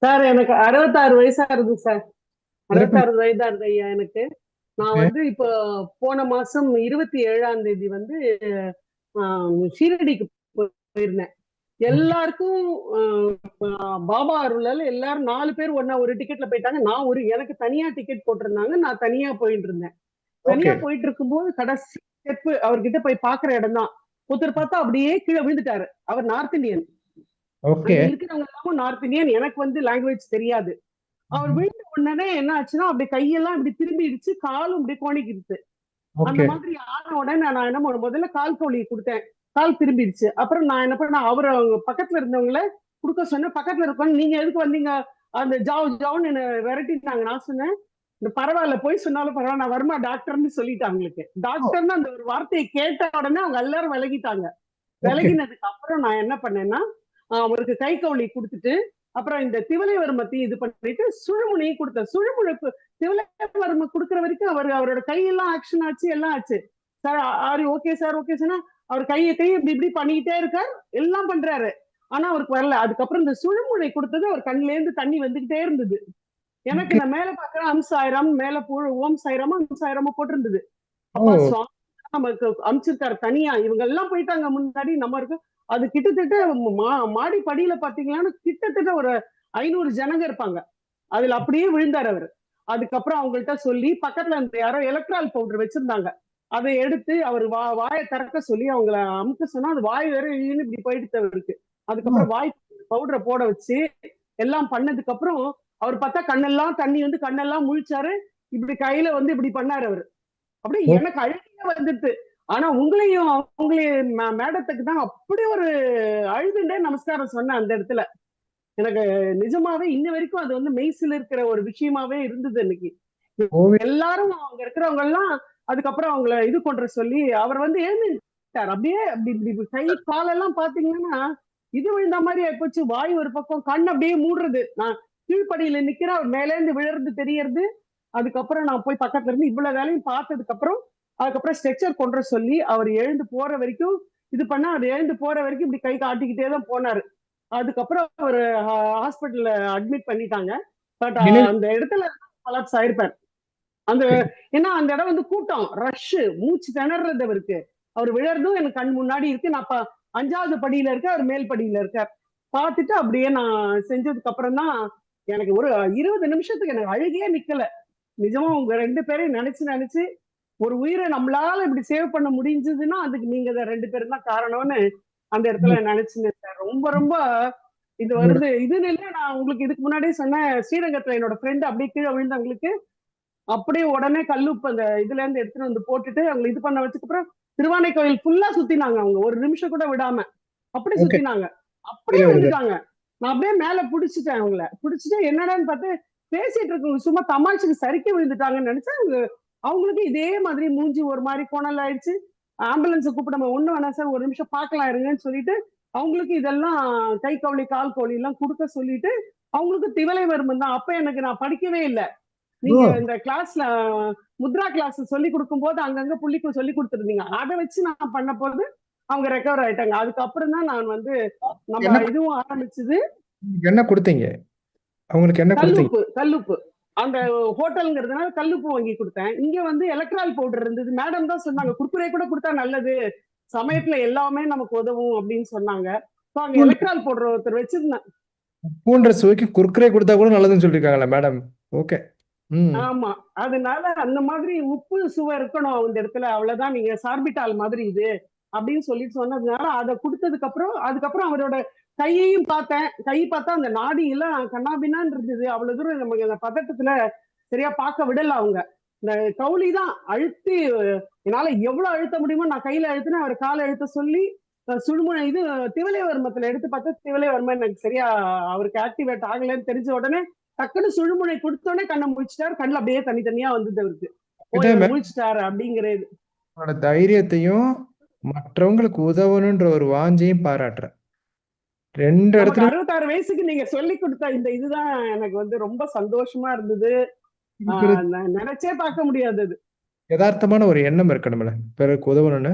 Sir எனக்கு 66 வயசா இருக்கு சார். சிறப்பு. 66 வயதா இருக்கு ஐயா எனக்கு. நான் ஓகே. வந்து இப்போ போன மாசம் 27ஆம் தேதி வந்து ஷீரடிக்கு போயிருந்தேன். ஓகே. எல்லாருக்கும் பாபா அருளால எல்லாரும் 4 பேர் ஒண்ணா ஒரு டிக்கெட்ல போயிட்டாங்க. நான் எனக்கு தனியா டிக்கெட் போட்டிருந்தாங்க. நான் தனியா போயிட்டு இருந்தேன். தனியா ஓகே. போயிட்டு இருக்கும்போது கடைசி ஸ்டெப் அவர்கிட்ட போய் பாக்குற இடம் தான். ஒருத்தர் பார்த்தா அப்படியே கீழே விழுந்துட்டாரு. அவர் நார்த் இந்தியன். ஓகே. அங்க இருக்கிறவங்க எல்லாமும் நார்த் இந்தியன். எனக்கு வந்து லாங்குவேஜ் தெரியாது. அவர் ம்ஹ்ம். விழுந்த உடனே என்ன ஆச்சுன்னா அப்படி கையெல்லாம் இப்படி திரும்பிடுச்சு, காலும் இப்படி கோணிக்கிடுச்சு. அந்த ஓகே. மாதிரி ஆன உடனே நான் என்ன முதல்ல கால் கவுளி கொடுத்தேன். கால் திரும்பிடுச்சு. அப்புறம் நான் என்ன பண்ணேன், அவரு அவங்க பக்கத்துல இருந்தவங்கள குடுக்க சொன்னேன். பக்கத்துல இருக்கவங்க, நீங்க எதுக்கு வந்தீங்க? அந்த ஜாவ் ஜாவ்னு என்ன விரட்டிட்டாங்க. நான் சொன்னேன், இந்த பரவாயில்ல போய் சொன்னாலும் பரவாயில்ல, நான் வருமா டாக்டர்னு சொல்லிட்டேன் அவங்களுக்கு. ஓ! டாக்டர்னு அந்த ஒரு வார்த்தையை கேட்ட உடனே அவங்க எல்லாரும் விலகிட்டாங்க. ஓகே. விலகினதுக்கு அப்புறம் நான் என்ன பண்ணேன்னா, அவருக்கு கை கவுளி குடுத்துட்டு, அப்புறம் இந்த திவலைவர்மத்தையும் இது பண்ணிட்டு சுழுமுனையும் கொடுத்தேன். சுழுமுனைக்கு திவலைவர்ம குடுக்குற வரைக்கும் அவரோட கையெல்லாம் ஆக்ஷன் ஆச்சு, எல்லாம் ஆச்சு. சார் ஆர் ஓகே சார் ஓகே சொன்னா அவர் கையை இப்படி இப்படி பண்ணிக்கிட்டே இருக்கார், எல்லாம் பண்றாரு. ஆனா அவருக்கு வரல. அதுக்கப்புறம் இந்த சுழுமுனை கொடுத்தது அவர் கண்ணுல இருந்து தண்ணி வந்துகிட்டே இருந்தது. எனக்கு ஓகே. நான் மேல பாக்குறேன் அம் சாய்ராம், மேல ஓம் சாய்ராமா அம் சாய்ராமா போட்டிருந்தது. அப்பா ஓ! சுவாமி நமக்கு அனுப்பிச்சிருக்காரு தனியா. இவங்க எல்லாம் போயிட்டாங்க முன்னாடி, நம்ம இருக்கு. அது கிட்டத்தட்ட மாடி படியில பாத்தீங்கன்னா கிட்டத்தட்ட ஒரு 500 ஜனங்க இருப்பாங்க. அதுல அப்படியே விழுந்தார் அவரு. அதுக்கப்புறம் அவங்கள்ட்ட சொல்லி பக்கத்துல இருந்த யாரோ எலக்ட்ரால் பவுடர் வச்சிருந்தாங்க. அதை எடுத்து அவர் வாயை திறக்க சொல்லி அவங்கள அமுக்க சொன்னா அது வாய் வேற இழுன்னு இப்படி போயிடுத்து அவருக்கு. ஓ! அதுக்கப்புறம் வாய் பவுடரை போட வச்சு எல்லாம் பண்ணதுக்கு அப்புறம் அவர் பார்த்தா கண்ணெல்லாம் தண்ணி வந்து கண்ணெல்லாம் முழிச்சாரு. இப்படி கையில வந்து இப்படி பண்ணாரு அவரு. அப்படியே ஓ! எனக்கு அழுகையே வந்துட்டு. ஆனா உங்களையும் அவங்களையும் மேடத்துக்கு தான் அப்படி ஒரு அழுதுண்டே நமஸ்காரம் சொன்னேன் அந்த இடத்துல. எனக்கு நிஜமாவே இன்ன வரைக்கும் அது வந்து மெய்சில் இருக்கிற ஒரு விஷயமாவே இருந்தது இன்னைக்கு. ஓவிய எல்லாரும் அங்க இருக்கிறவங்க எல்லாம் அதுக்கப்புறம் அவங்கள இது பண்ற சொல்லி அவர் வந்து எழுந்துட்டார். அப்படியே அப்படி இப்படி இப்படி கை காலெல்லாம் பாத்தீங்கன்னா இது விழுந்த மாதிரி ஆயிப்போச்சு. வாய் ஒரு பக்கம், கண் அப்படியே மூடுறது. நான் கீழ்ப்படியில நிக்கிறேன், அவர் மேல இருந்து விழுறது தெரியறது. அதுக்கப்புறம் நான் போய் பக்கத்துல இருந்து இவ்வளவு வேலையும் பார்த்ததுக்கு அப்புறம் அதுக்கப்புறம் ஸ்ட்ரெச்சர் கொண்டு வர சொல்லி அவர் எழுந்து போற வரைக்கும் இது பண்ணா, அவர் எழுந்து போற வரைக்கும் இப்படி கை காட்டிக்கிட்டே தான் போனாரு. அதுக்கப்புறம் ஒரு ஹாஸ்பிட்டல்ல அட்மிட் பண்ணிட்டாங்க. பட் நினைவு அந்த இடத்துல கொலாப்ஸ் ஆயிருப்பார். அந்த ஏன்னா அந்த இடம் வந்து கூட்டம் ரஷ், மூச்சு திணறது அவருக்கு. அவர் விழறதும் எனக்கு கண் முன்னாடி இருக்கு. நான் 5வது படியில இருக்க, அவர் மேல் படியில இருக்கார். பார்த்துட்டு அப்படியே நான் செஞ்சதுக்கு அப்புறம் தான் எனக்கு ஒரு 20 நிமிஷத்துக்கு எனக்கு அழுகையே நிக்கல. நிஜமா உங்க 2 பேரையும் நினைச்சு நினைச்சு ஒரு உயிரை நம்மளால இப்படி சேவ் பண்ண முடிஞ்சதுன்னா அதுக்கு நீங்க 2 பேரும் தான் காரணம்னு அந்த இடத்துல நினைச்சுனேன் சார். ரொம்ப ரொம்ப இது உங்களோட வருது. இதுன்னு இல்லை, நான் உங்களுக்கு இதுக்கு முன்னாடியே சொன்னேன். ஸ்ரீரங்கத்துல என்னோட ஃப்ரெண்ட் அப்படியே கீழே விழுந்தவங்களுக்கு அப்படியே உடனே கல்லுப்பு அந்த இதுல இருந்து எடுத்துட்டு வந்து போட்டுட்டு அவங்க இது பண்ண வச்சதுக்கு அப்புறம் திருவானைக்கோயில் ஃபுல்லா சுத்தினாங்க. அவங்க ஒரு நிமிஷம் கூட விடாம அப்படி ஓகே. சுத்தினாங்க. அப்படியே கீழ விழுந்தாரு. விழுந்துட்டாங்க. நான் அப்படியே மேல புடிச்சிட்டேன் அவங்கள. புடிச்சிட்டு என்னடான்னு பார்த்து பேசிட்டு இருக்கவங்க சும்மா தமாஷுக்கு சரிக்க விழுந்துட்டாங்கன்னு நினைச்சேன். அவங்களுக்கு இதே மாதிரி மூஞ்சி ஒரு மாதிரி கோணல் ஆயிடுச்சு. ஆம்புலன்ஸை கூப்பிட நம்ம ஒண்ணு வேணாம் சார், ஒரு நிமிஷம் பார்க்கலாம் இருங்கன்னு சொல்லிட்டு அவங்களுக்கு இதெல்லாம் கை கவுளி கால் கவுளி எல்லாம் கொடுக்க சொல்லிட்டு அவங்களுக்கு திவலை வருமன் தான். அப்ப எனக்கு நான் படிக்கவே இல்லை. ஓ! நீங்க இந்த கிளாஸ்ல முத்ரா கிளாஸ் சொல்லி கொடுக்கும் போது அங்கங்க புள்ளிக்கு சொல்லி கொடுத்துருந்தீங்க. அதை வச்சு நான் பண்ண போது அவங்க ரெக்கவர் ஆயிட்டாங்க. அதுக்கப்புறம் தான் நான் வந்து நம்ம என்ன இதுவும் ஆரம்பிச்சது. என்ன குடுத்தீங்க? அவங்களுக்கு என்ன குடுத்தீங்க? கல்லுப்பு கல்லுப்பு அந்த ஹோட்டல்ங்கிறதுனால கல்லுப்பு வாங்கி கொடுத்தேன். இங்க வந்து எலக்ட்ரால் பவுடர் இருந்தது. மேடம் தான் சொன்னாங்க குர்குரே கூட கொடுத்தா நல்லது, சமயத்துல எல்லாமே நமக்கு உதவும் அப்படின்னு சொன்னாங்க. அங்க பூண்டு எலக்ட்ரால் பவுடர் ஒருத்தர் வச்சிருந்தேன். பூண்ட சுவைக்கு குர்குரே குடுத்தா கூட நல்லதுன்னு சொல்லியிருக்காங்களா மேடம்? ஓகே. ம். ஆமா. அதனால அந்த மாதிரி உப்பு சுவை இருக்கணும் அந்த இடத்துல. அவ்வளவுதான். நீங்க சார்பிட்டால் மாதிரி இது அப்படின்னு சொல்லி சொன்னதுனால அதை கொடுத்ததுக்கு அப்புறம் அதுக்கப்புறம் அவரோட கையையும் பார்த்தேன். கை பார்த்தா அந்த நாடி எல்லாம் கண்ணாபின்னான்னு இருந்தது. அவ்வளவு தூரம் நமக்கு அந்த பதட்டத்துல சரியா பார்க்க விடல அவங்க. இந்த கவுளி தான் அழுத்தி என்னால எவ்வளவு அழுத்த முடியுமோ நான் கையில அழுத்தினேன். அவர் காலை அழுத்த சொல்லி சுழுமுனை இது திவலைவர்மத்துல எடுத்து பார்த்தா திவலைவர்மன் எனக்கு சரியா அவருக்கு ஆக்டிவேட் ஆகலைன்னு தெரிஞ்ச உடனே டக்குன்னு சுழுமுனை கொடுத்த உடனே கண்ணை முழிச்சிட்டாரு. கண்ணுல அப்படியே தனித்தனியா வந்தது அவருக்கு. ஓ கிட்ட இவர் முழிச்சிட்டாரு அப்படிங்கிறது. மேடமோட தைரியத்தையும், மற்றவங்களுக்கு உதவணுன்ற ஒரு வாஞ்சையும் பாராட்டுறேன். 2 நமக்கு இடத்துலயும் 66 வயசுக்கு நீங்க சொல்லி கொடுத்த இந்த இதுதான் எனக்கு வந்து ரொம்ப சந்தோஷமா இருந்தது. இருக்கிறது நினைச்சே பார்க்க முடியாதது. எதார்த்தமான ஒரு எண்ணம் இருக்கணும்ல. பிறருக்கு உதவணும்னு.